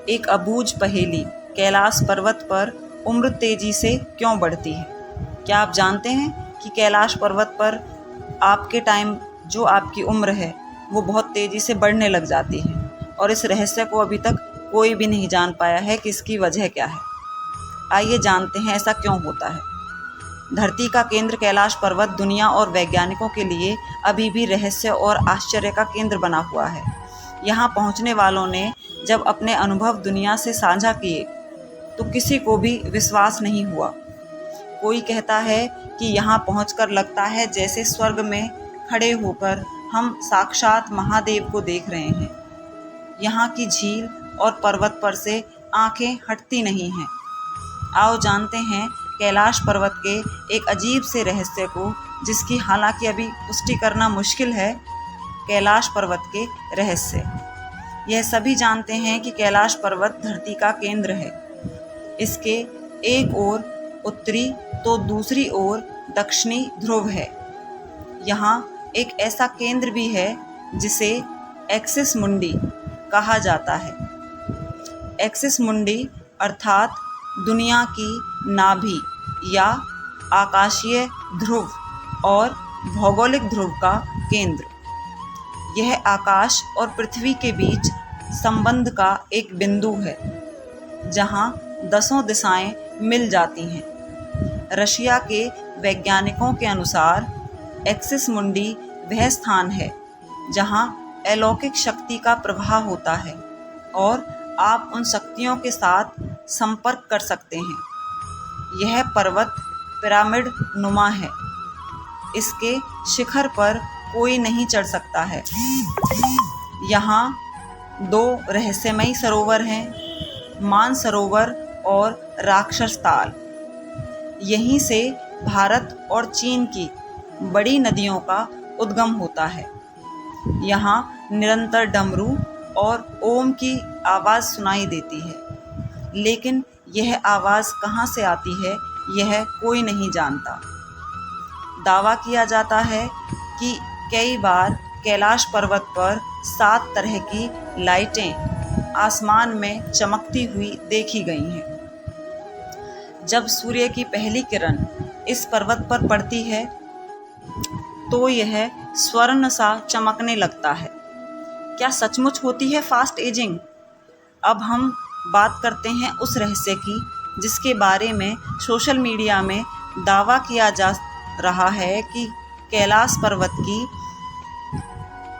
एक अबूझ पहेली, कैलाश पर्वत पर उम्र तेजी से क्यों बढ़ती है? क्या आप जानते हैं कि कैलाश पर्वत पर आपके टाइम जो आपकी उम्र है वो बहुत तेज़ी से बढ़ने लग जाती है और इस रहस्य को अभी तक कोई भी नहीं जान पाया है कि इसकी वजह क्या है। आइए जानते हैं ऐसा क्यों होता है। धरती का केंद्र कैलाश पर्वत दुनिया और वैज्ञानिकों के लिए अभी भी रहस्य और आश्चर्य का केंद्र बना हुआ है। यहाँ पहुँचने वालों ने जब अपने अनुभव दुनिया से साझा किए तो किसी को भी विश्वास नहीं हुआ। कोई कहता है कि यहाँ पहुँचकर लगता है जैसे स्वर्ग में खड़े होकर हम साक्षात महादेव को देख रहे हैं। यहाँ की झील और पर्वत पर से आंखें हटती नहीं हैं। आओ जानते हैं कैलाश पर्वत के एक अजीब से रहस्य को, जिसकी हालांकि अभी पुष्टि करना मुश्किल है। कैलाश पर्वत के रहस्य। यह सभी जानते हैं कि कैलाश पर्वत धरती का केंद्र है। इसके एक ओर उत्तरी तो दूसरी ओर दक्षिणी ध्रुव है। यहाँ एक ऐसा केंद्र भी है जिसे एक्सिस मुंडी कहा जाता है। एक्सिस मुंडी अर्थात दुनिया की नाभि या आकाशीय ध्रुव और भौगोलिक ध्रुव का केंद्र। यह आकाश और पृथ्वी के बीच संबंध का एक बिंदु है जहाँ 10 दिशाएं मिल जाती हैं। रशिया के वैज्ञानिकों के अनुसार एक्सिस मुंडी वह स्थान है जहाँ अलौकिक शक्ति का प्रवाह होता है और आप उन शक्तियों के साथ संपर्क कर सकते हैं। यह पर्वत पिरामिड नुमा है। इसके शिखर पर कोई नहीं चढ़ सकता है। यहाँ 2 रहस्यमयी सरोवर हैं, मानसरोवर और राक्षस ताल। यहीं से भारत और चीन की बड़ी नदियों का उद्गम होता है। यहाँ निरंतर डमरू और ओम की आवाज़ सुनाई देती है, लेकिन यह आवाज़ कहाँ से आती है यह कोई नहीं जानता। दावा किया जाता है कि कई बार कैलाश पर्वत पर 7 तरह की लाइटें आसमान में चमकती हुई देखी गई हैं। जब सूर्य की पहली किरण इस पर्वत पर पड़ती है तो यह स्वर्ण सा चमकने लगता है। क्या सचमुच होती है फास्ट एजिंग? अब हम बात करते हैं उस रहस्य की जिसके बारे में सोशल मीडिया में दावा किया जा रहा है कि कैलाश पर्वत की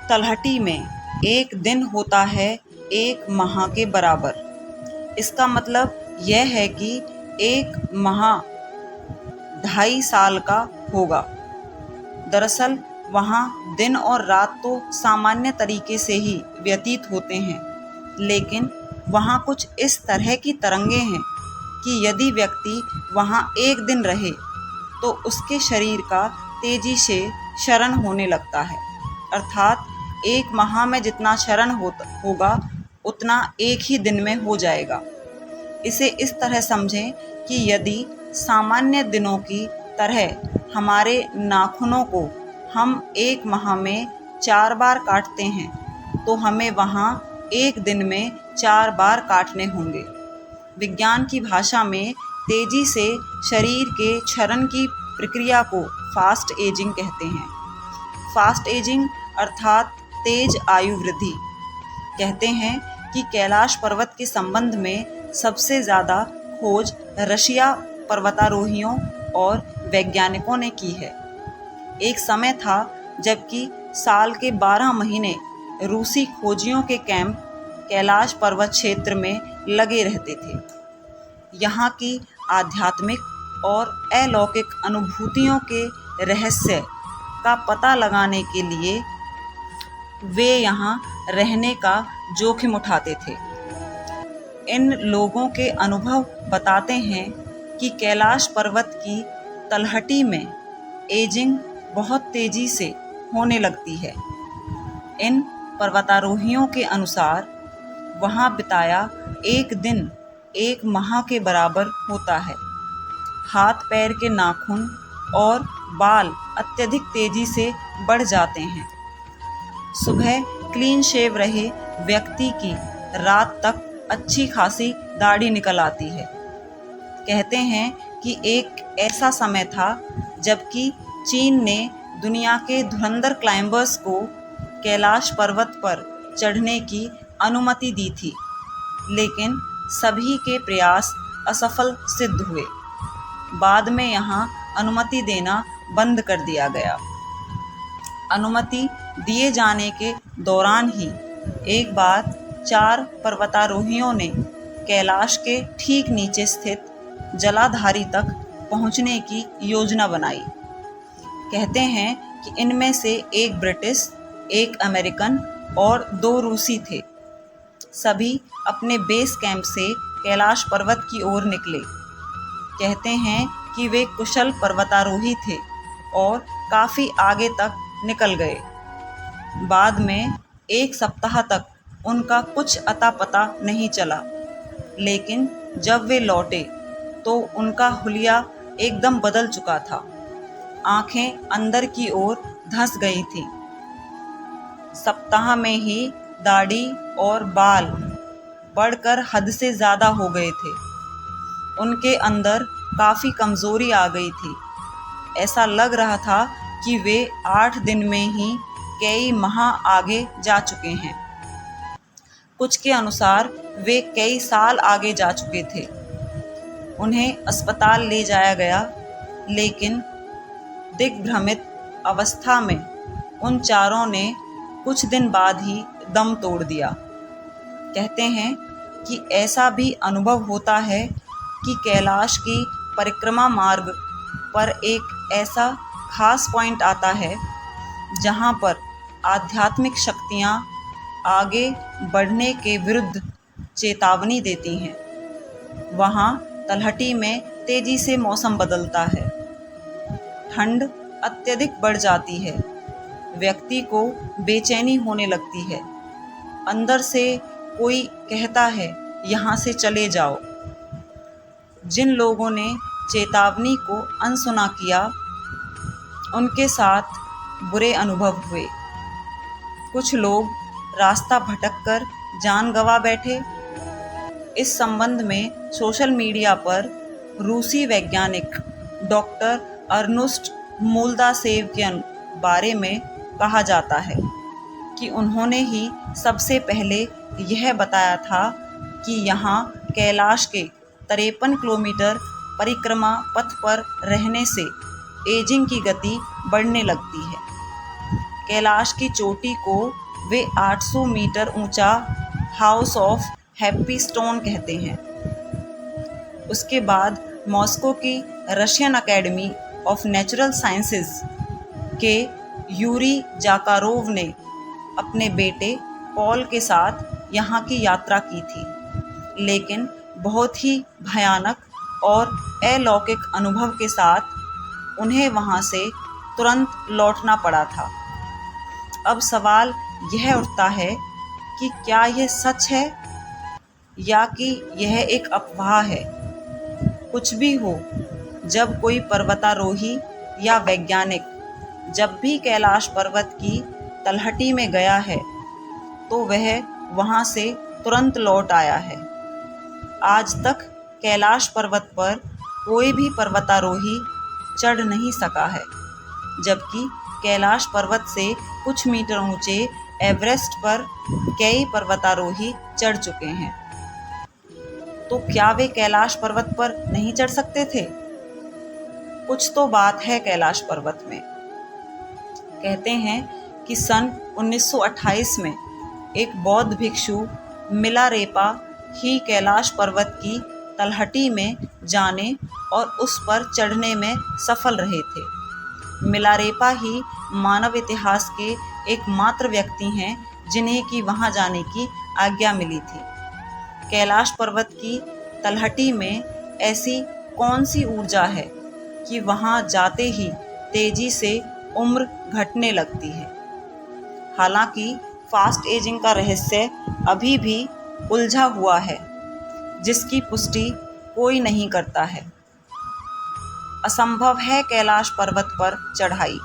तलहटी में एक दिन होता है 1 माह के बराबर। इसका मतलब यह है कि 1 माह 2.5 साल का होगा। दरअसल वहाँ दिन और रात तो सामान्य तरीके से ही व्यतीत होते हैं, लेकिन वहाँ कुछ इस तरह की तरंगें हैं कि यदि व्यक्ति वहाँ एक दिन रहे तो उसके शरीर का तेजी से क्षरण होने लगता है। अर्थात 1 माह में जितना क्षरण होगा उतना एक ही दिन में हो जाएगा। इसे इस तरह समझें कि यदि सामान्य दिनों की तरह हमारे नाखूनों को हम 1 माह में 4 बार काटते हैं तो हमें वहाँ एक दिन में 4 बार काटने होंगे। विज्ञान की भाषा में तेजी से शरीर के क्षरण की प्रक्रिया को फास्ट एजिंग कहते हैं। फास्ट एजिंग अर्थात तेज आयु वृद्धि। कहते हैं कि कैलाश पर्वत के संबंध में सबसे ज़्यादा खोज रशिया पर्वतारोहियों और वैज्ञानिकों ने की है। एक समय था जबकि साल के 12 महीने रूसी खोजियों के कैंप कैलाश पर्वत क्षेत्र में लगे रहते थे। यहाँ की आध्यात्मिक और अलौकिक अनुभूतियों के रहस्य का पता लगाने के लिए वे यहाँ रहने का जोखिम उठाते थे। इन लोगों के अनुभव बताते हैं कि कैलाश पर्वत की तलहटी में एजिंग बहुत तेज़ी से होने लगती है। इन पर्वतारोहियों के अनुसार वहाँ बिताया एक दिन 1 माह के बराबर होता है। हाथ पैर के नाखून और बाल अत्यधिक तेज़ी से बढ़ जाते हैं। सुबह क्लीन शेव रहे व्यक्ति की रात तक अच्छी खासी दाढ़ी निकल आती है। कहते हैं कि एक ऐसा समय था जबकि चीन ने दुनिया के धुरंधर क्लाइंबर्स को कैलाश पर्वत पर चढ़ने की अनुमति दी थी, लेकिन सभी के प्रयास असफल सिद्ध हुए। बाद में यहाँ अनुमति देना बंद कर दिया गया। अनुमति दिए जाने के दौरान ही एक बार 4 पर्वतारोहियों ने कैलाश के ठीक नीचे स्थित जलाधारी तक पहुंचने की योजना बनाई। कहते हैं कि इनमें से एक ब्रिटिश, एक अमेरिकन और 2 रूसी थे। सभी अपने बेस कैंप से कैलाश पर्वत की ओर निकले। कहते हैं कि वे कुशल पर्वतारोही थे और काफ़ी आगे तक निकल गए। बाद में 1 सप्ताह तक उनका कुछ अता पता नहीं चला, लेकिन जब वे लौटे तो उनका हुलिया एकदम बदल चुका था। आंखें अंदर की ओर धंस गई थीं। सप्ताह में ही दाढ़ी और बाल बढ़कर हद से ज़्यादा हो गए थे। उनके अंदर काफ़ी कमज़ोरी आ गई थी। ऐसा लग रहा था कि वे 8 दिन में ही कई माह आगे जा चुके हैं। कुछ के अनुसार वे कई साल आगे जा चुके थे। उन्हें अस्पताल ले जाया गया, लेकिन दिग्भ्रमित अवस्था में उन चारों ने कुछ दिन बाद ही दम तोड़ दिया। कहते हैं कि ऐसा भी अनुभव होता है कि कैलाश की परिक्रमा मार्ग पर एक ऐसा खास पॉइंट आता है जहां पर आध्यात्मिक शक्तियां आगे बढ़ने के विरुद्ध चेतावनी देती हैं। वहां तलहटी में तेजी से मौसम बदलता है। ठंड अत्यधिक बढ़ जाती है। व्यक्ति को बेचैनी होने लगती है। अंदर से कोई कहता है, यहाँ से चले जाओ। जिन लोगों ने चेतावनी को अनसुना किया, उनके साथ बुरे अनुभव हुए। कुछ लोग रास्ता भटककर जान गंवा बैठे। इस संबंध में सोशल मीडिया पर रूसी वैज्ञानिक डॉक्टर अर्नुस्ट मोल्दासेव के बारे में कहा जाता है कि उन्होंने ही सबसे पहले यह बताया था कि यहाँ कैलाश के 53 किलोमीटर परिक्रमा पथ पर रहने से एजिंग की गति बढ़ने लगती है। कैलाश की चोटी को वे 800 मीटर ऊंचा हाउस ऑफ हैप्पी स्टोन कहते हैं। उसके बाद मॉस्को की Russian academy of natural sciences के यूरी जाकारोव ने अपने बेटे पॉल के साथ यहाँ की यात्रा की थी, लेकिन बहुत ही भयानक और अलौकिक अनुभव के साथ उन्हें वहाँ से तुरंत लौटना पड़ा था। अब सवाल यह उठता है कि क्या यह सच है या कि यह एक अफवाह है। कुछ भी हो, जब कोई पर्वतारोही या वैज्ञानिक जब भी कैलाश पर्वत की तलहटी में गया है तो वह वहाँ से तुरंत लौट आया है। आज तक कैलाश पर्वत पर कोई भी पर्वतारोही चढ़ नहीं सका है, जबकि कैलाश पर्वत से कुछ मीटर ऊंचे एवरेस्ट पर कई पर्वतारोही चढ़ चुके हैं। तो क्या वे कैलाश पर्वत पर नहीं चढ़ सकते थे? कुछ तो बात है कैलाश पर्वत में। कहते हैं कि सन 1928 में एक बौद्ध भिक्षु मिलारेपा ही कैलाश पर्वत की तलहटी में जाने और उस पर चढ़ने में सफल रहे थे। मिलारेपा ही मानव इतिहास के एकमात्र व्यक्ति हैं जिन्हें कि वहां जाने की आज्ञा मिली थी। कैलाश पर्वत की तलहटी में ऐसी कौन सी ऊर्जा है कि वहां जाते ही तेजी से उम्र घटने लगती है? हालांकि फास्ट एजिंग का रहस्य अभी भी उलझा हुआ है, जिसकी पुष्टि कोई नहीं करता है। असंभव है कैलाश पर्वत पर चढ़ाई।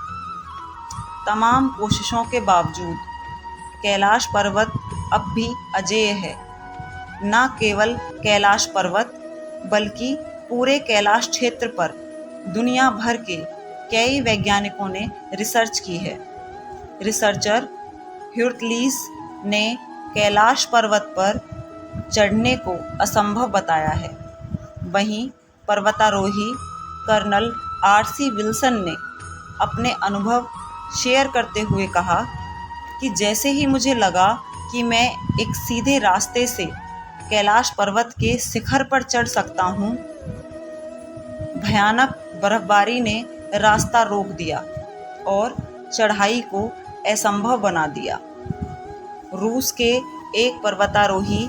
तमाम कोशिशों के बावजूद कैलाश पर्वत अब भी अजेय है। न केवल कैलाश पर्वत बल्कि पूरे कैलाश क्षेत्र पर दुनिया भर के कई वैज्ञानिकों ने रिसर्च की है। रिसर्चर ह्यूर्टलीज ने कैलाश पर्वत पर चढ़ने को असंभव बताया है। वहीं पर्वतारोही कर्नल आर.सी. विल्सन ने अपने अनुभव शेयर करते हुए कहा कि जैसे ही मुझे लगा कि मैं एक सीधे रास्ते से कैलाश पर्वत के शिखर पर चढ़ सकता हूँ, भयानक बर्फबारी ने रास्ता रोक दिया और चढ़ाई को असंभव बना दिया। रूस के एक पर्वतारोही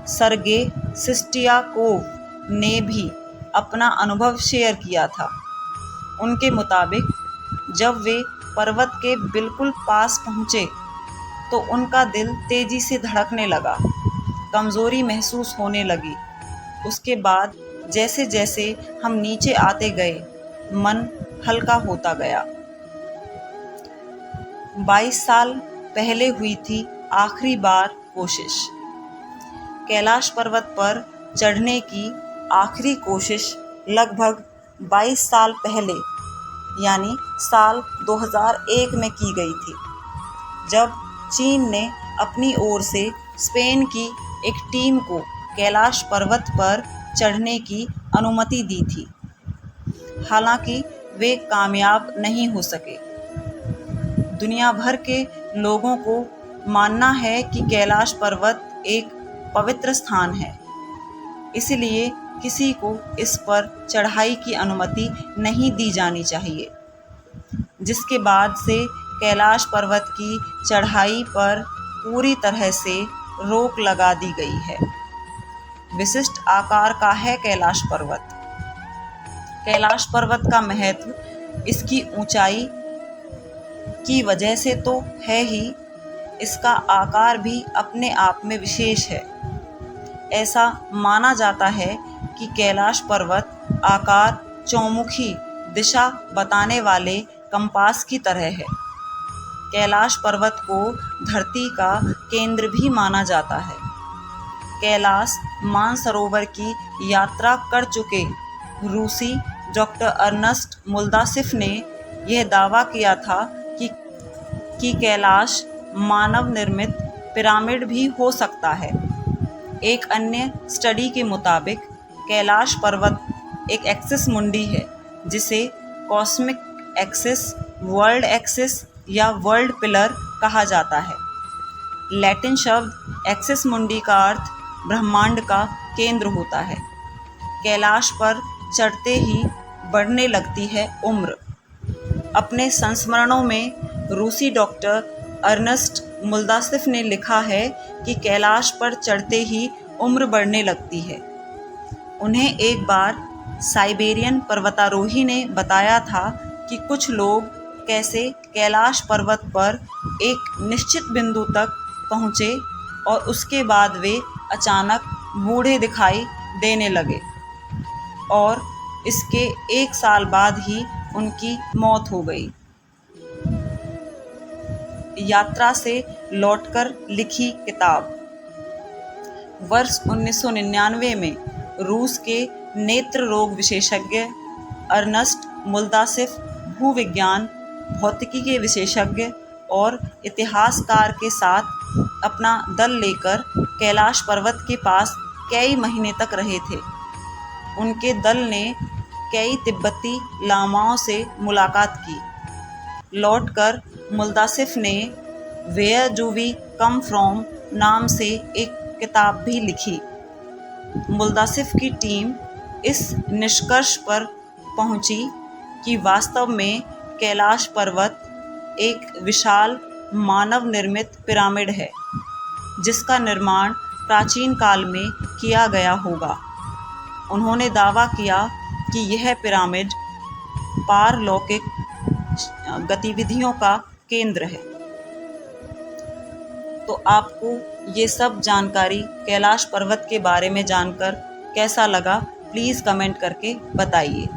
सर्गे सिस्टियाकोव ने भी अपना अनुभव शेयर किया था। उनके मुताबिक जब वे पर्वत के बिल्कुल पास पहुँचे तो उनका दिल तेजी से धड़कने लगा, कमज़ोरी महसूस होने लगी। उसके बाद जैसे जैसे हम नीचे आते गए, मन हल्का होता गया। 22 साल पहले हुई थी आखिरी बार कोशिश। कैलाश पर्वत पर चढ़ने की आखिरी कोशिश लगभग 22 साल पहले यानी साल 2001 में की गई थी, जब चीन ने अपनी ओर से स्पेन की एक टीम को कैलाश पर्वत पर चढ़ने की अनुमति दी थी। हालांकि वे कामयाब नहीं हो सके। दुनिया भर के लोगों को मानना है कि कैलाश पर्वत एक पवित्र स्थान है, इसलिए किसी को इस पर चढ़ाई की अनुमति नहीं दी जानी चाहिए, जिसके बाद से कैलाश पर्वत की चढ़ाई पर पूरी तरह से रोक लगा दी गई है। विशिष्ट आकार का है कैलाश पर्वत। कैलाश पर्वत का महत्व इसकी ऊंचाई की वजह से तो है ही, इसका आकार भी अपने आप में विशेष है। ऐसा माना जाता है कि कैलाश पर्वत आकार चौमुखी दिशा बताने वाले कंपास की तरह है। कैलाश पर्वत को धरती का केंद्र भी माना जाता है। कैलाश मानसरोवर की यात्रा कर चुके रूसी डॉक्टर अर्नस्ट मुल्दासिफ ने यह दावा किया था कि कैलाश मानव निर्मित पिरामिड भी हो सकता है। एक अन्य स्टडी के मुताबिक कैलाश पर्वत एक एक्सिस मुंडी है, जिसे कॉस्मिक एक्सिस, वर्ल्ड एक्सिस या वर्ल्ड पिलर कहा जाता है। लैटिन शब्द एक्सिस मुंडी का अर्थ ब्रह्मांड का केंद्र होता है। कैलाश पर चढ़ते ही बढ़ने लगती है उम्र। अपने संस्मरणों में रूसी डॉक्टर अर्नस्ट मुल्दासिफ ने लिखा है कि कैलाश पर चढ़ते ही उम्र बढ़ने लगती है। उन्हें एक बार साइबेरियन पर्वतारोही ने बताया था कि कुछ लोग कैसे कैलाश पर्वत पर एक निश्चित बिंदु तक पहुँचे और उसके बाद वे अचानक बूढ़े दिखाई देने लगे और इसके 1 साल बाद ही उनकी मौत हो गई। यात्रा से लौटकर लिखी किताब। वर्ष 1999 में रूस के नेत्र रोग विशेषज्ञ अर्नस्ट मुल्दासिफ भूविज्ञान, भौतिकी के विशेषज्ञ और इतिहासकार के साथ अपना दल लेकर कैलाश पर्वत के पास कई महीने तक रहे थे। उनके दल ने कई तिब्बती लामाओं से मुलाकात की। लौटकर मुल्दासिफ ने where do we come from नाम से एक किताब भी लिखी। मुल्दासिफ की टीम इस निष्कर्ष पर पहुंची कि वास्तव में कैलाश पर्वत एक विशाल मानव निर्मित पिरामिड है, जिसका निर्माण प्राचीन काल में किया गया होगा। उन्होंने दावा किया कि यह पिरामिड पारलौकिक गतिविधियों का केंद्र है। तो आपको ये सब जानकारी कैलाश पर्वत के बारे में जानकर कैसा लगा, प्लीज़ कमेंट करके बताइए।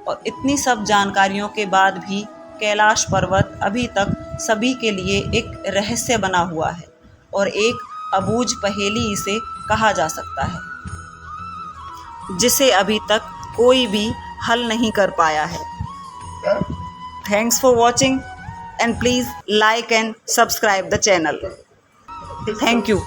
और इतनी सब जानकारियों के बाद भी कैलाश पर्वत अभी तक सभी के लिए एक रहस्य बना हुआ है और एक अबूझ पहेली इसे कहा जा सकता है, जिसे अभी तक कोई भी हल नहीं कर पाया है। Thanks for watching and please like and subscribe the channel. Thank you.